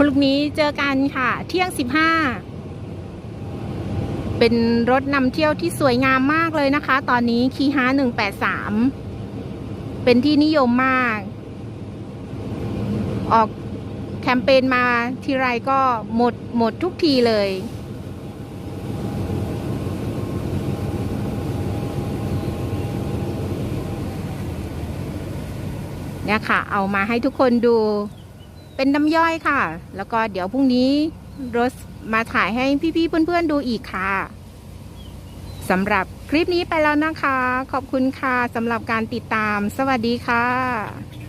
รุ่งนี้เจอกันค่ะเที่ยง15เป็นรถนำเที่ยวที่สวยงามมากเลยนะคะตอนนี้คีฮา183เป็นที่นิยมมากออกแคมเปญมาทีไรก็หมดทุกทีเลยเนี่ยค่ะเอามาให้ทุกคนดูเป็นน้ำย่อยค่ะแล้วก็เดี๋ยวพรุ่งนี้รถมาถ่ายให้พี่ๆเพื่อนๆดูอีกค่ะสำหรับคลิปนี้ไปแล้วนะคะขอบคุณค่ะสำหรับการติดตามสวัสดีค่ะ